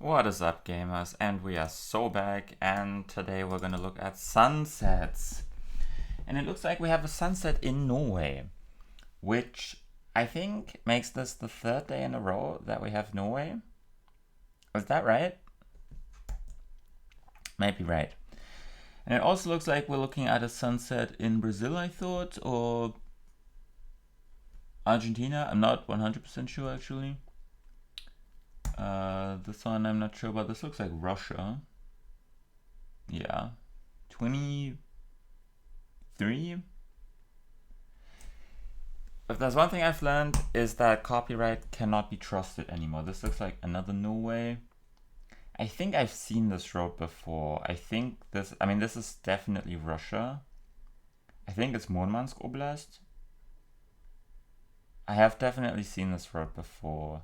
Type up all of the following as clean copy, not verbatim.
What is up, gamers? And we are so back, and today we're gonna look at sunsets. And it looks like we have a sunset in Norway, which I think makes this the third day in a row that we have Norway. Is that right? Might be right. And it also looks like we're looking at a sunset in Brazil, I thought, or Argentina. I'm not 100% sure actually. This one I'm not sure about. This looks like Russia. Yeah. 23? If there's one thing I've learned is that copyright cannot be trusted anymore. This looks like another Norway. I think I've seen this road before. This is definitely Russia. I think it's Murmansk Oblast. I have definitely seen this road before.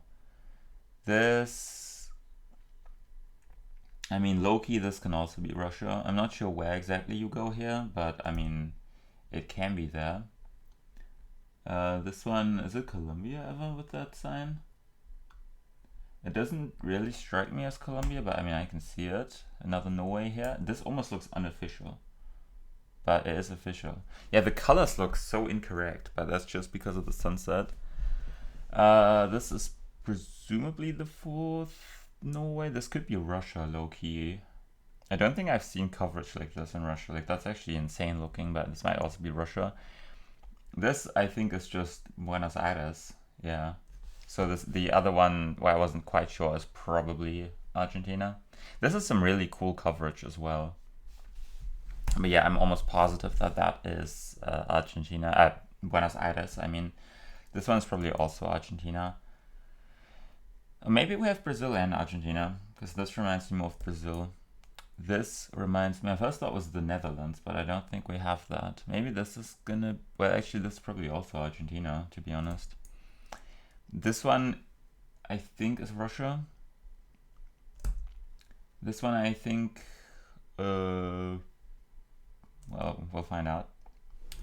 Low-key, this can also be Russia. I'm not sure where exactly you go here, but it can be there. This one, is it Colombia ever with that sign? It doesn't really strike me as Colombia, but I can see it. Another Norway here. This almost looks unofficial, but it is official. Yeah, the colors look so incorrect, but that's just because of the sunset. This is presumably the fourth Norway. This could be Russia, low-key. I don't think I've seen coverage like this in Russia. Like, that's actually insane looking, but this might also be Russia. This, I think, is just Buenos Aires. Yeah. So the other one, where I wasn't quite sure, is probably Argentina. This is some really cool coverage as well. But yeah, I'm almost positive that is Argentina. Buenos Aires, This one's probably also Argentina. Maybe we have Brazil and Argentina, because this reminds me more of Brazil. This reminds me, my first thought was the Netherlands, but I don't think we have that. Maybe this is gonna, well, actually, this is probably also Argentina, to be honest. This one, I think, is Russia. This one, I think, well, we'll find out.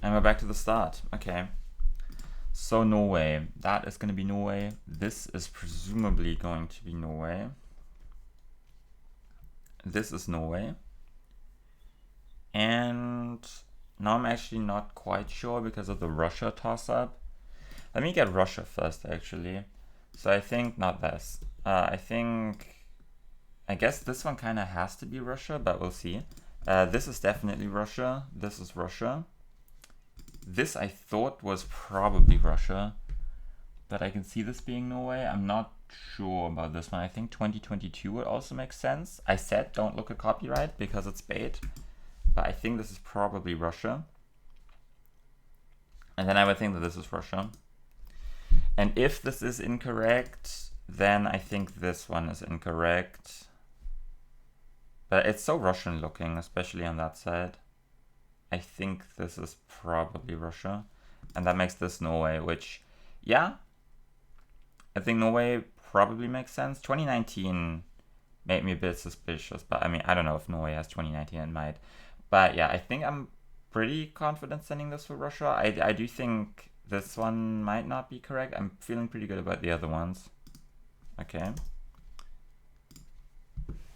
And we're back to the start. Okay. So Norway, that is gonna be Norway. This is presumably going to be Norway. This is Norway. And now I'm actually not quite sure because of the Russia toss-up. Let me get Russia first, actually. So I think, not this. I guess this one kind of has to be Russia, but we'll see. This is definitely Russia. This is Russia. This I thought was probably Russia, but I can see this being Norway. I'm not sure about this one. I think 2022 would also make sense. I said don't look at copyright because it's bait, but I think this is probably Russia. And then I would think that this is Russia. And if this is incorrect, then I think this one is incorrect. But it's so Russian looking, especially on that side. I think this is probably Russia. And that makes this Norway, which, yeah, I think Norway probably makes sense. 2019 made me a bit suspicious, but I don't know if Norway has 2019, it might. But yeah, I think I'm pretty confident sending this for Russia. I do think this one might not be correct. I'm feeling pretty good about the other ones. Okay.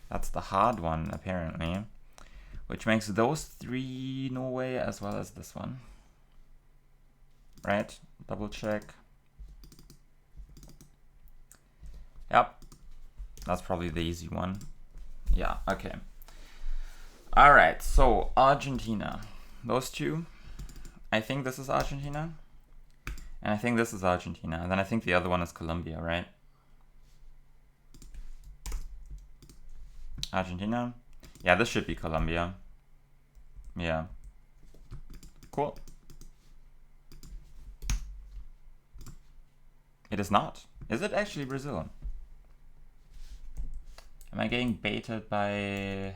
That's the hard one, apparently. Which makes those three Norway as well as this one. Right? Double check. Yep. That's probably the easy one. Yeah, okay. Alright, so Argentina. Those two. I think this is Argentina. And I think this is Argentina. And then I think the other one is Colombia, right? Argentina. Yeah, this should be Colombia. Yeah. Cool. It is not. Is it actually Brazil? Am I getting baited by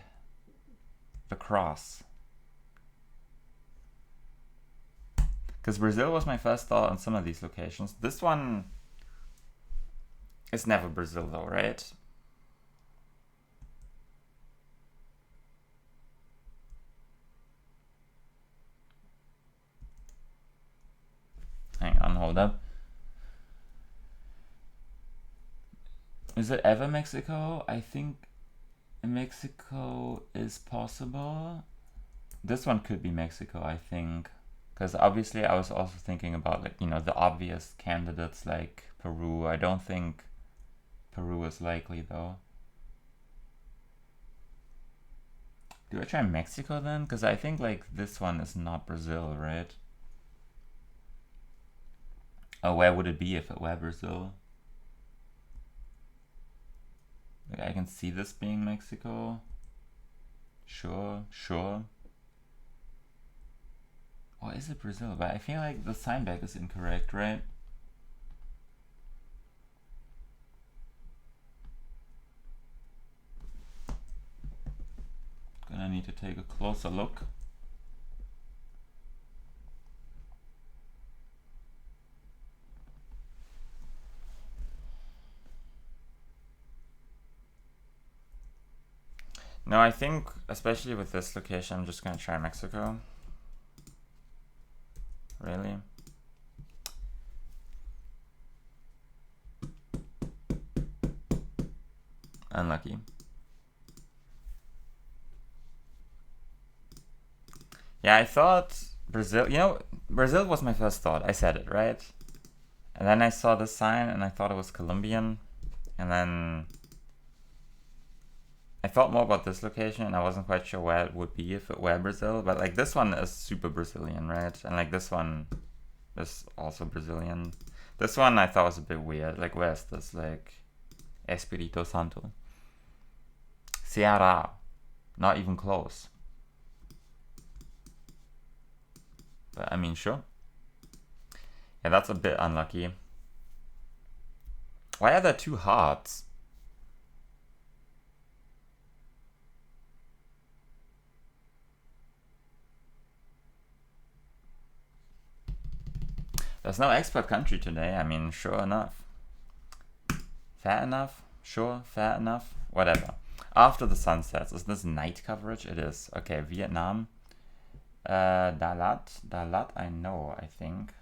the cross? Because Brazil was my first thought on some of these locations. This one is never Brazil though, right? Hang on, hold up. Is it ever Mexico? I think Mexico is possible. This one could be Mexico, I think. Because obviously I was also thinking about, like, you know, the obvious candidates like Peru. I don't think Peru is likely though. Do I try Mexico then? Because I think like this one is not Brazil, right? Oh, where would it be if it were Brazil? Like, I can see this being Mexico. Sure, sure. Or is it Brazil? But I feel like the sign back is incorrect, right? Gonna need to take a closer look. No, I think, especially with this location, I'm just gonna try Mexico. Really? Unlucky. Yeah, I thought Brazil, you know, Brazil was my first thought. I said it, right? And then I saw the sign and I thought it was Colombian. And then I thought more about this location and I wasn't quite sure where it would be if it were Brazil. But like this one is super Brazilian, right? And like this one is also Brazilian. This one I thought was a bit weird. Like, where's this? Like, Espírito Santo. Ceará. Not even close. But I mean, sure. Yeah, that's a bit unlucky. Why are there two hearts? There's no expert country today. I mean, sure enough. Fair enough. Sure, fair enough. Whatever. After the sun sets. Is this night coverage? It is. Okay, Vietnam. Dalat. Dalat, I know, I think.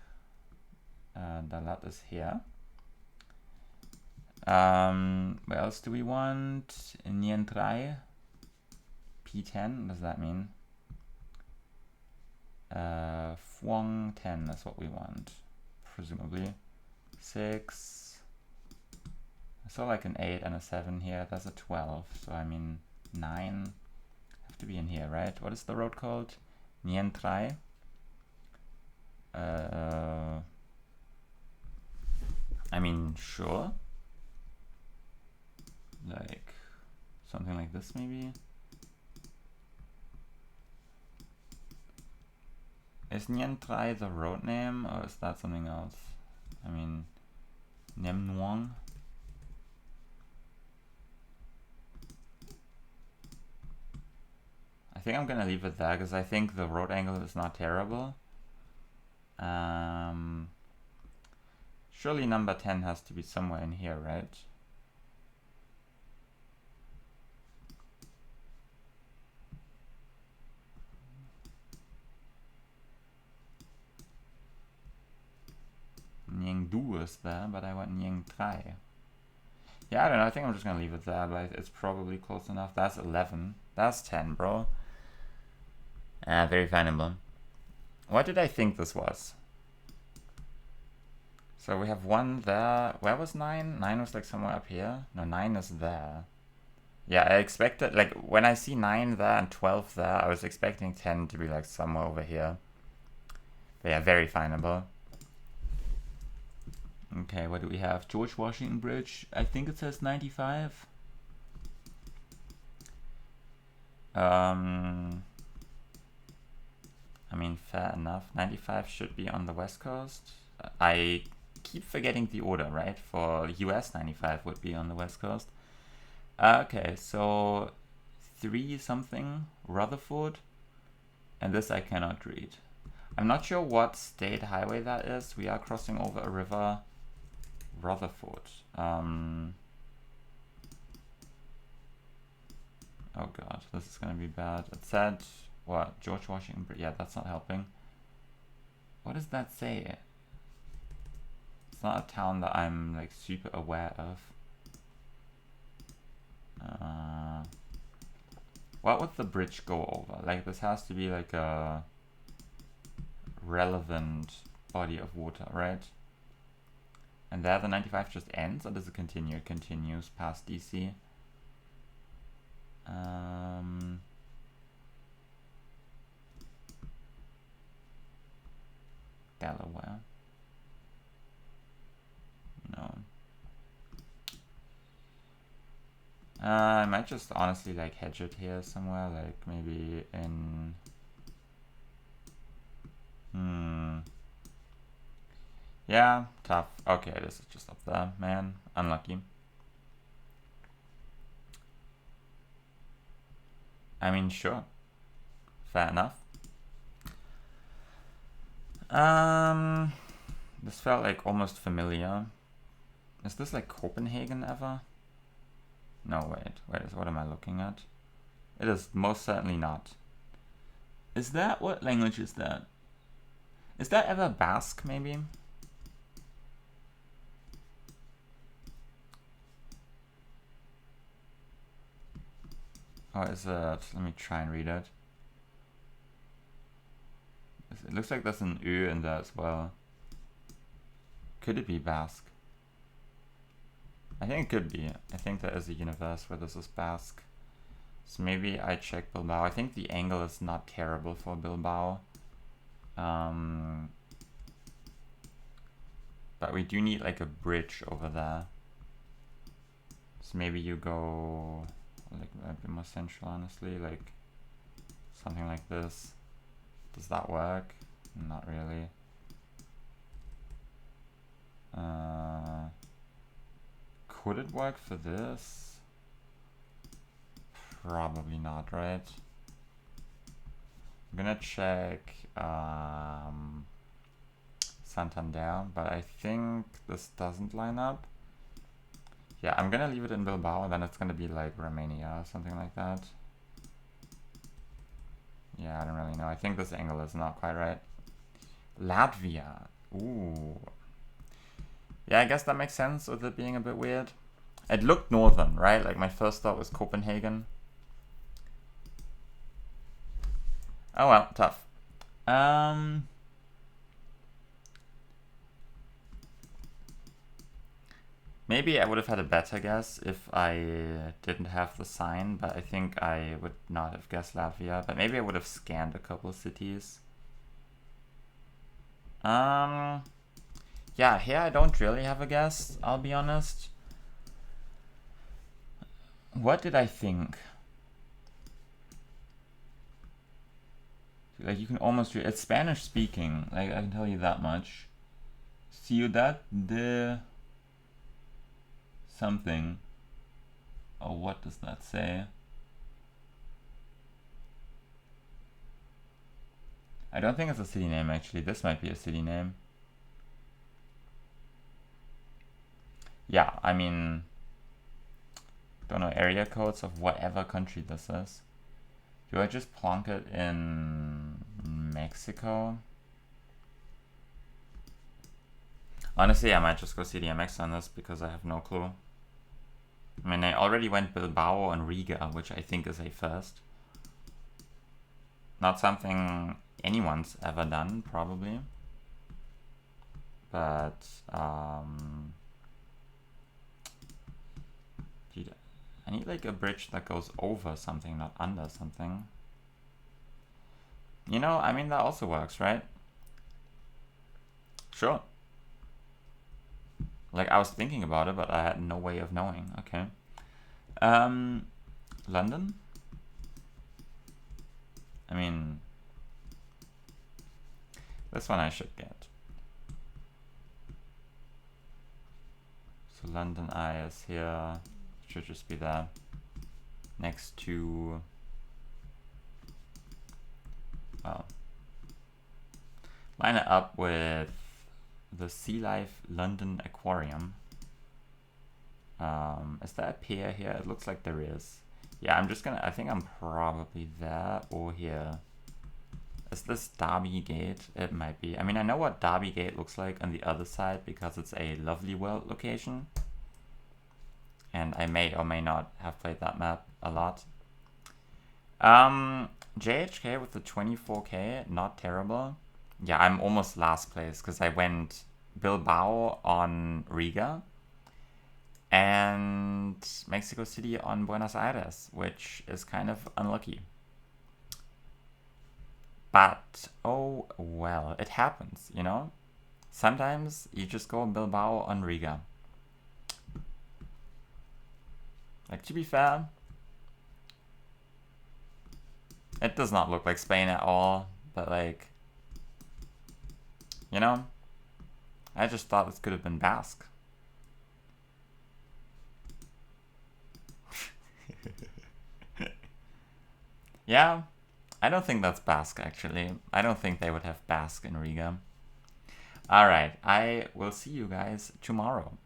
Dalat is here. Where else do we want? Nien Trai. P10, what does that mean? Phuong 10, that's what we want. Presumably. 6. I saw like an 8 and a 7 here. That's a 12. So I mean 9 have to be in here, right? What is the road called? Nien Trai. I mean, sure. Like something like this maybe. Is Nien Trai the road name or is that something else? I mean, Niem Nuong. I think I'm gonna leave it there because I think the road angle is not terrible. Surely number 10 has to be somewhere in here, right? Nieng Du is there, but I want Nieng Trai. Yeah, I don't know. I think I'm just gonna leave it there, but it's probably close enough. That's 11. That's 10, bro. Very findable. What did I think this was? So we have 1 there. Where was 9? 9 was like somewhere up here. No, 9 is there. Yeah, I expected, like, when I see 9 there and 12 there, I was expecting 10 to be like somewhere over here. But yeah, very findable. Okay, what do we have? George Washington Bridge. I think it says 95. I mean, fair enough. 95 should be on the West Coast. I keep forgetting the order, right? For US, 95 would be on the West Coast. Okay, so 3 something, Rutherford. And this I cannot read. I'm not sure what state highway that is. We are crossing over a river. Rutherford. Oh god, this is gonna be bad. It said, what, George Washington? Yeah, that's not helping. What does that say? It's not a town that I'm like super aware of. What would the bridge go over? Like, this has to be like a relevant body of water, right? And there the 95 just ends, or does it continue? It continues past DC. Delaware. No. I might just honestly like hedge it here somewhere, like maybe in... Yeah, tough. Okay, this is just up there, man. Unlucky. I mean, sure. Fair enough. This felt like almost familiar. Is this like Copenhagen ever? No, wait, what am I looking at? It is most certainly not. Is that, what language is that? Is that ever Basque, maybe? Oh, is it, let me try and read it. It looks like there's an Ö in there as well. Could it be Basque? I think it could be. I think there is a universe where this is Basque. So maybe I check Bilbao. I think the angle is not terrible for Bilbao. But we do need like a bridge over there. So maybe you go like a bit more central, honestly, like something like this. Does that work? Not really. Could it work for this? Probably not, right? I'm gonna check Santander, but I think this doesn't line up. Yeah, I'm gonna leave it in Bilbao, and then it's gonna be like Romania or something like that. Yeah, I don't really know. I think this angle is not quite right. Latvia. Ooh. Yeah, I guess that makes sense with it being a bit weird. It looked northern, right? Like my first thought was Copenhagen. Oh well, tough. Maybe I would have had a better guess if I didn't have the sign, but I think I would not have guessed Latvia. But maybe I would have scanned a couple cities. Yeah, here I don't really have a guess, I'll be honest. What did I think? Like, you can almost read, it's Spanish speaking, like, I can tell you that much. Ciudad de something. Oh, what does that say? I don't think it's a city name, actually. This might be a city name. Yeah, I mean, don't know, area codes of whatever country this is. Do I just plonk it in Mexico? Honestly, I might just go CDMX on this because I have no clue. I mean, I already went Bilbao and Riga, which I think is a first. Not something anyone's ever done, probably. But, dude, I need like a bridge that goes over something, not under something. You know, I mean, that also works, right? Sure. Like, I was thinking about it, but I had no way of knowing. Okay. London? I mean, this one I should get. So London Eye is here. Should just be there. Next to... well, line it up with the Sea Life London Aquarium. Is there a pier here? It looks like there is. Yeah, I'm just gonna, I think I'm probably there or here. Is this Derby Gate? It might be. I mean, I know what Derby Gate looks like on the other side because it's a Lovely World location. And I may or may not have played that map a lot. JHK with the 24k, not terrible. Yeah, I'm almost last place because I went Bilbao on Riga and Mexico City on Buenos Aires, which is kind of unlucky. But, oh well, it happens, you know? Sometimes you just go Bilbao on Riga. Like, to be fair, it does not look like Spain at all, but like, you know, I just thought this could have been Basque. Yeah, I don't think that's Basque actually. I don't think they would have Basque in Riga. Alright, I will see you guys tomorrow.